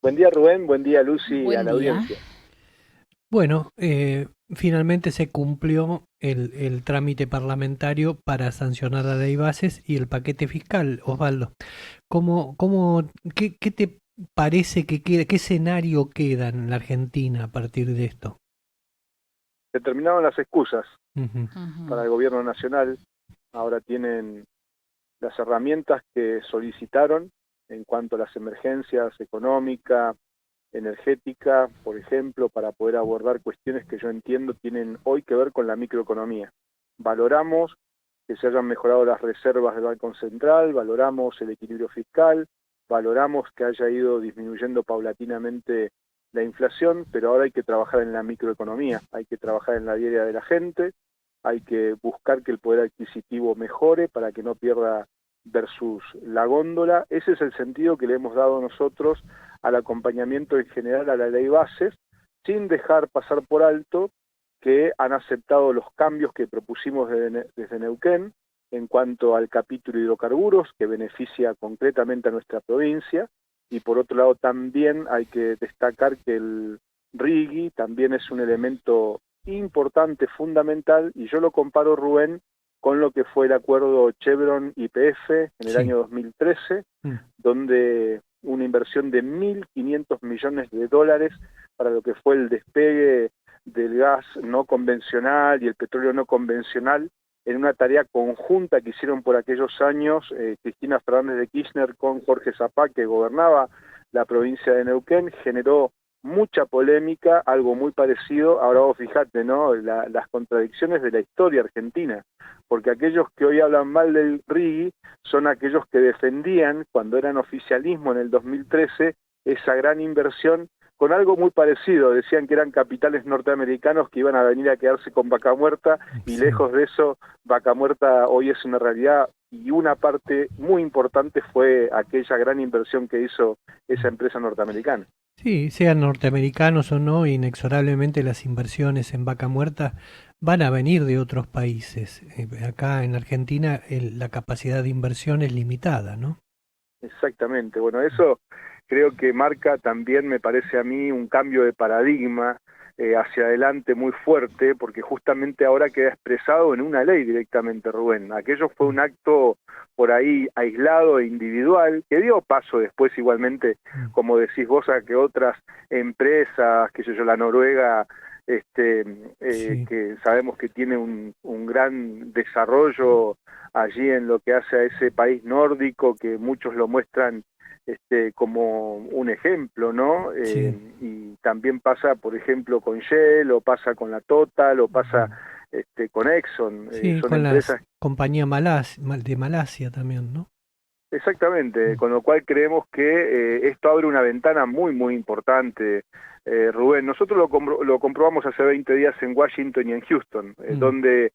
Buen día Rubén, buen día Lucy, a Buen la día. audiencia. Bueno, finalmente se cumplió el trámite parlamentario para sancionar la ley bases y el paquete fiscal. Osvaldo, qué te parece que queda, qué escenario queda en la Argentina a partir de esto? Se terminaron las excusas Ujú. para Ujú. el gobierno nacional, ahora tienen las herramientas que solicitaron en cuanto a las emergencias económica, energética, por ejemplo, para poder abordar cuestiones que yo entiendo tienen hoy que ver con la microeconomía. Valoramos que se hayan mejorado las reservas del Banco Central, valoramos el equilibrio fiscal, valoramos que haya ido disminuyendo paulatinamente la inflación, pero ahora hay que trabajar en la microeconomía, hay que trabajar en la diaria de la gente, hay que buscar que el poder adquisitivo mejore para que no pierda versus la góndola. Ese es el sentido que le hemos dado nosotros al acompañamiento en general a la ley bases, sin dejar pasar por alto que han aceptado los cambios que propusimos desde Neuquén en cuanto al capítulo hidrocarburos, que beneficia concretamente a nuestra provincia, y por otro lado también hay que destacar que el RIGI también es un elemento importante, fundamental, y yo lo comparo, Rubén, con lo que fue el acuerdo Chevron-YPF en el Sí. año 2013, Mm. donde una inversión de 1.500 millones de dólares para lo que fue el despegue del gas no convencional y el petróleo no convencional en una tarea conjunta que hicieron por aquellos años Cristina Fernández de Kirchner con Jorge Zapá, que gobernaba la provincia de Neuquén, generó mucha polémica, algo muy parecido. Ahora vos fijate, ¿no? Las contradicciones de la historia argentina, porque aquellos que hoy hablan mal del RIGI son aquellos que defendían, cuando eran oficialismo en el 2013, esa gran inversión con algo muy parecido. Decían que eran capitales norteamericanos que iban a venir a quedarse con Vaca Muerta, y Sí. lejos de eso, Vaca Muerta hoy es una realidad, y una parte muy importante fue aquella gran inversión que hizo esa empresa norteamericana. Sí, sean norteamericanos o no, inexorablemente las inversiones en vaca muerta van a venir de otros países. Acá en Argentina la capacidad de inversión es limitada, ¿no? Exactamente, bueno, eso creo que marca también, me parece a mí, un cambio de paradigma hacia adelante muy fuerte, porque justamente ahora queda expresado en una ley directamente, Rubén. Aquello fue Mm. un acto por ahí aislado e individual, que dio paso después igualmente, Mm. como decís vos, a que otras empresas, qué sé yo, la Noruega, este, Sí. que sabemos que tiene un gran desarrollo allí en lo que hace a ese país nórdico, que muchos lo muestran como un ejemplo, ¿no? Sí. Y también pasa, por ejemplo, con Shell, o pasa con la Total, o pasa Mm. con Exxon. Sí, Son con las empresas. compañías de Malasia también, ¿no? Exactamente, Mm. con lo cual creemos que esto abre una ventana muy, muy importante, Rubén. Nosotros lo comprobamos hace 20 días en Washington y en Houston, Mm. donde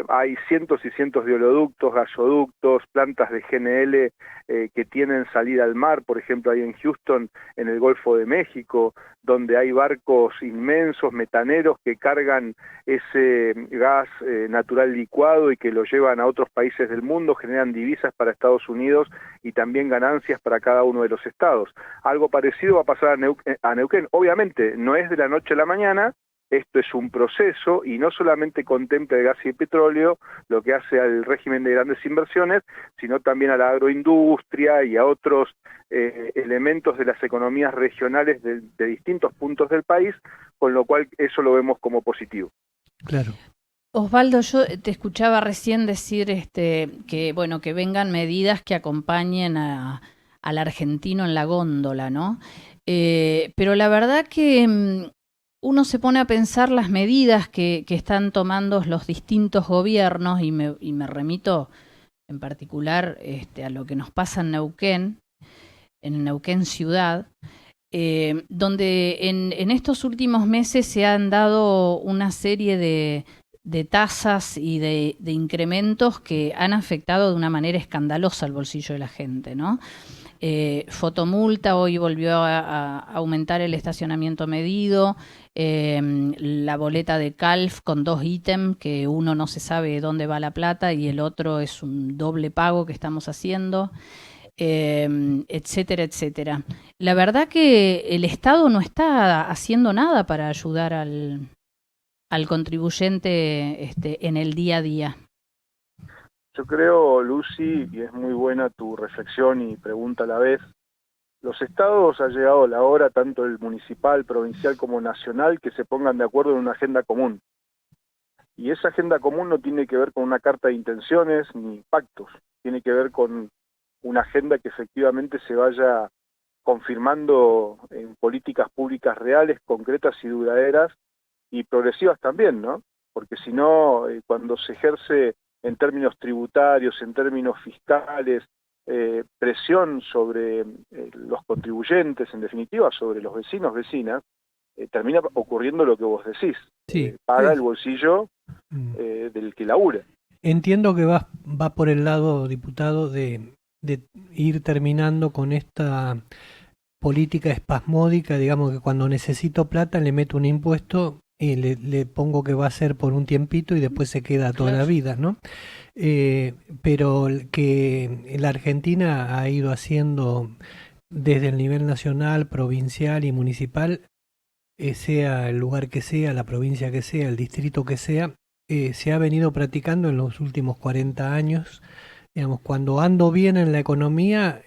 hay cientos y cientos de oleoductos, gasoductos, plantas de GNL que tienen salida al mar, por ejemplo, ahí en Houston, en el Golfo de México, donde hay barcos inmensos, metaneros, que cargan ese gas natural licuado y que lo llevan a otros países del mundo, generan divisas para Estados Unidos y también ganancias para cada uno de los estados. Algo parecido va a pasar a Neuquén. Obviamente no es de la noche a la mañana, esto es un proceso y no solamente contempla el gas y el petróleo, lo que hace al régimen de grandes inversiones, sino también a la agroindustria y a otros elementos de las economías regionales de distintos puntos del país, con lo cual eso lo vemos como positivo. Claro. Osvaldo, yo te escuchaba recién decir que bueno, que vengan medidas que acompañen al argentino en la góndola, ¿no? Pero la verdad que uno se pone a pensar las medidas que están tomando los distintos gobiernos y me remito en particular a lo que nos pasa en Neuquén ciudad, donde en estos últimos meses se han dado una serie de tasas y de incrementos que han afectado de una manera escandalosa al bolsillo de la gente, ¿no? Fotomulta hoy volvió a aumentar el estacionamiento medido, la boleta de CALF con dos ítems que uno no se sabe dónde va la plata y el otro es un doble pago que estamos haciendo. etcétera, etcétera. La verdad que el Estado no está haciendo nada para ayudar al contribuyente en el día a día. Yo creo, Lucy, y es muy buena tu reflexión y pregunta a la vez, los estados ha llegado la hora, tanto el municipal, provincial como nacional, que se pongan de acuerdo en una agenda común. Y esa agenda común no tiene que ver con una carta de intenciones ni pactos, tiene que ver con una agenda que efectivamente se vaya confirmando en políticas públicas reales, concretas y duraderas, y progresivas también, ¿no? Porque si no, cuando se ejerce en términos tributarios, en términos fiscales, presión sobre los contribuyentes, en definitiva, sobre los vecinos, vecinas, termina ocurriendo lo que vos decís. Sí, paga el bolsillo del que labura. Entiendo que va por el lado, diputado, de ir terminando con esta política espasmódica, digamos que cuando necesito plata le meto un impuesto y le pongo que va a ser por un tiempito y después se queda toda la vida, ¿no? Pero que la Argentina ha ido haciendo desde el nivel nacional, provincial y municipal, sea el lugar que sea, la provincia que sea, el distrito que sea, se ha venido practicando en los últimos 40 años. Digamos, cuando ando bien en la economía,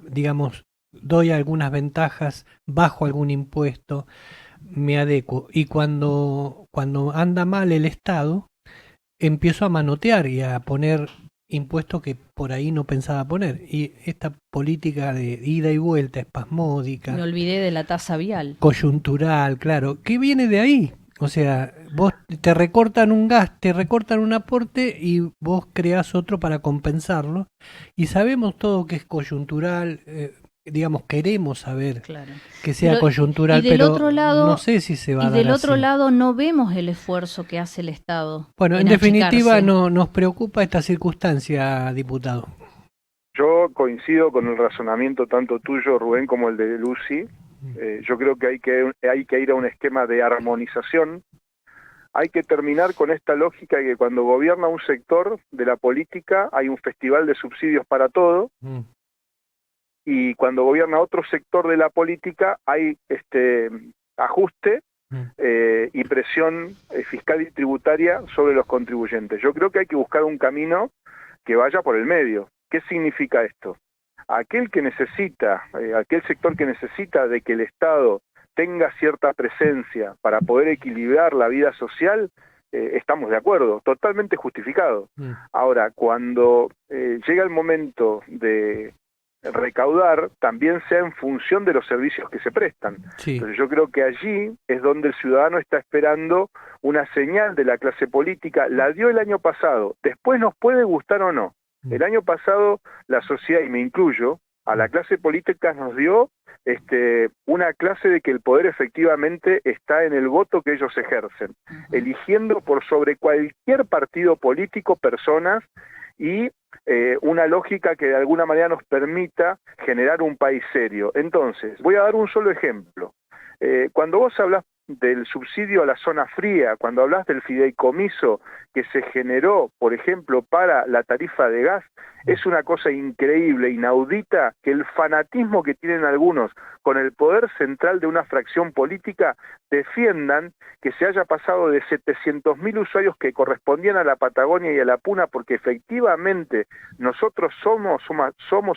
digamos, doy algunas ventajas, bajo algún impuesto, me adecuo. Y cuando anda mal el Estado, empiezo a manotear y a poner impuestos que por ahí no pensaba poner. Y esta política de ida y vuelta espasmódica. Me olvidé de la tasa vial. Coyuntural, claro. ¿Qué viene de ahí? O sea, vos te recortan un gas, te recortan un aporte y vos creás otro para compensarlo. Y sabemos todo que es coyuntural, digamos, queremos saber que sea coyuntural, pero otro lado, no sé si se va a dar así. Y del otro lado no vemos el esfuerzo que hace el Estado. Bueno, en definitiva nos preocupa esta circunstancia, diputado. Yo coincido con el razonamiento tanto tuyo, Rubén, como el de Lucy. Yo creo que hay que ir a un esquema de armonización. Hay que terminar con esta lógica de que cuando gobierna un sector de la política hay un festival de subsidios para todo, y cuando gobierna otro sector de la política hay ajuste y presión fiscal y tributaria sobre los contribuyentes. Yo creo que hay que buscar un camino que vaya por el medio. ¿Qué significa esto? Aquel sector que necesita de que el Estado tenga cierta presencia para poder equilibrar la vida social, estamos de acuerdo, totalmente justificado. Ahora, cuando llega el momento de recaudar, también sea en función de los servicios que se prestan. Sí. Entonces yo creo que allí es donde el ciudadano está esperando una señal de la clase política. La dio el año pasado, después nos puede gustar o no. El año pasado la sociedad, y me incluyo, a la clase política nos dio una clase de que el poder efectivamente está en el voto que ellos ejercen, eligiendo por sobre cualquier partido político personas y una lógica que de alguna manera nos permita generar un país serio. Entonces, voy a dar un solo ejemplo. Cuando vos hablas del subsidio a la zona fría, cuando hablas del fideicomiso que se generó, por ejemplo, para la tarifa de gas, es una cosa increíble, inaudita, que el fanatismo que tienen algunos con el poder central de una fracción política defiendan que se haya pasado de 700.000 usuarios que correspondían a la Patagonia y a la Puna, porque efectivamente nosotros somos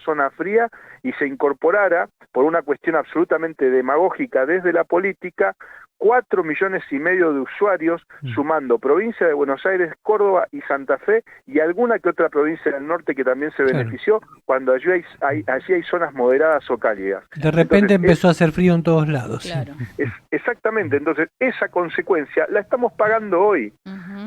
zona fría, y se incorporara, por una cuestión absolutamente demagógica desde la política, 4,5 millones de usuarios, sumando provincia de Buenos Aires, Córdoba y Santa Fe, y alguna que otra provincia del norte que también se benefició, cuando allí hay zonas moderadas o cálidas. De repente empezó a hacer frío en todos lados. Claro. Exactamente, entonces esa consecuencia la estamos pagando hoy.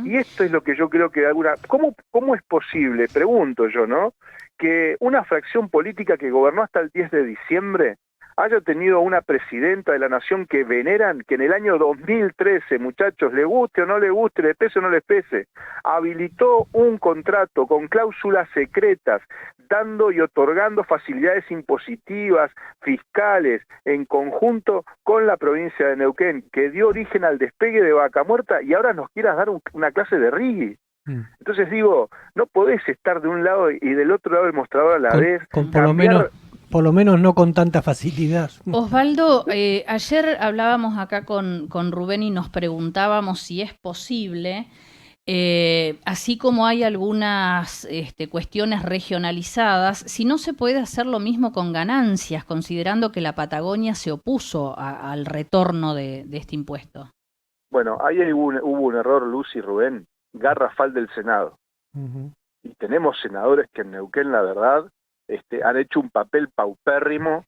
Y esto es lo que yo creo que de alguna... ¿Cómo es posible, pregunto yo, ¿no?, que una fracción política que gobernó hasta el 10 de diciembre haya tenido una presidenta de la nación que veneran, que en el año 2013, muchachos, le guste o no le guste, le pese o no le pese, habilitó un contrato con cláusulas secretas, dando y otorgando facilidades impositivas, fiscales, en conjunto con la provincia de Neuquén, que dio origen al despegue de Vaca Muerta, y ahora nos quieras dar una clase de rigui? Entonces digo, no podés estar de un lado y del otro lado del mostrador a la vez. Por lo menos no con tanta facilidad. Osvaldo, ayer hablábamos acá con Rubén y nos preguntábamos si es posible, así como hay algunas cuestiones regionalizadas, si no se puede hacer lo mismo con ganancias, considerando que la Patagonia se opuso al retorno de este impuesto. Bueno, ahí hubo un error, Luz y Rubén, garrafal del Senado. Y tenemos senadores que en Neuquén, la verdad, han hecho un papel paupérrimo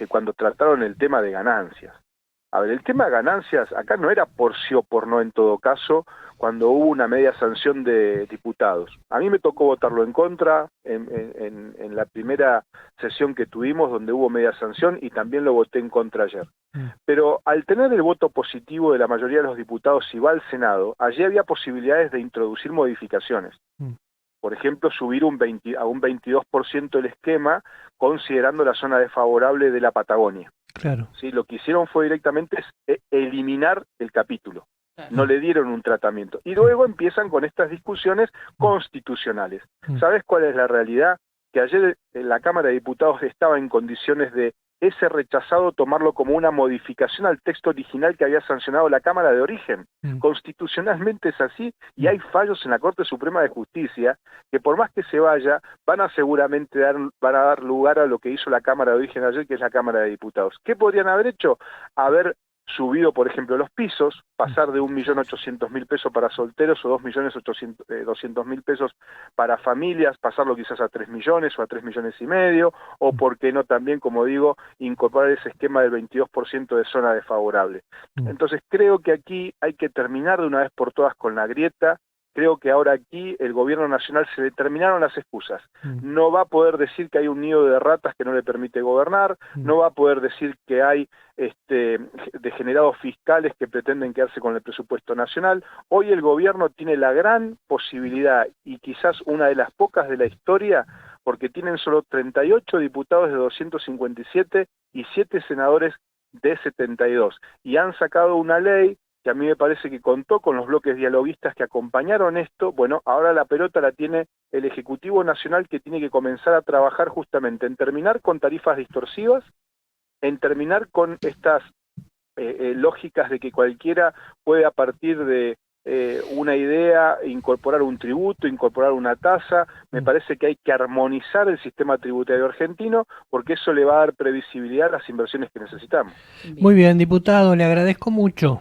cuando trataron el tema de ganancias. A ver, el tema de ganancias acá no era por sí o por no en todo caso, cuando hubo una media sanción de diputados. A mí me tocó votarlo en contra en la primera sesión que tuvimos, donde hubo media sanción, y también lo voté en contra ayer. Pero al tener el voto positivo de la mayoría de los diputados y va al Senado, allí había posibilidades de introducir modificaciones. Por ejemplo, subir a un 22% el esquema, considerando la zona desfavorable de la Patagonia. Claro. ¿Sí? Lo que hicieron fue directamente eliminar el capítulo. No le dieron un tratamiento. Y luego empiezan con estas discusiones constitucionales. ¿Sabes cuál es la realidad? Que ayer la Cámara de Diputados estaba en condiciones de ese rechazado tomarlo como una modificación al texto original que había sancionado la Cámara de origen. Constitucionalmente es así, y hay fallos en la Corte Suprema de Justicia que por más que se vaya, van a dar lugar a lo que hizo la Cámara de origen ayer, que es la Cámara de Diputados. ¿Qué podrían haber hecho? Haber subido, por ejemplo, los pisos, pasar de 1.800.000 pesos para solteros o 2.200.000 pesos para familias, pasarlo quizás a 3 millones o a 3,5 millones, o por qué no también, como digo, incorporar ese esquema del 22% de zona desfavorable. Entonces creo que aquí hay que terminar de una vez por todas con la grieta. Creo que ahora aquí el gobierno nacional se le terminaron las excusas. No va a poder decir que hay un nido de ratas que no le permite gobernar, no va a poder decir que hay degenerados fiscales que pretenden quedarse con el presupuesto nacional. Hoy el gobierno tiene la gran posibilidad, y quizás una de las pocas de la historia, porque tienen solo 38 diputados de 257 y 7 senadores de 72, y han sacado una ley que a mí me parece que contó con los bloques dialoguistas que acompañaron esto. Bueno, ahora la pelota la tiene el Ejecutivo Nacional, que tiene que comenzar a trabajar justamente en terminar con tarifas distorsivas, en terminar con estas lógicas de que cualquiera puede a partir de una idea incorporar un tributo, incorporar una tasa. Me parece que hay que armonizar el sistema tributario argentino, porque eso le va a dar previsibilidad a las inversiones que necesitamos. Muy bien, diputado, le agradezco mucho.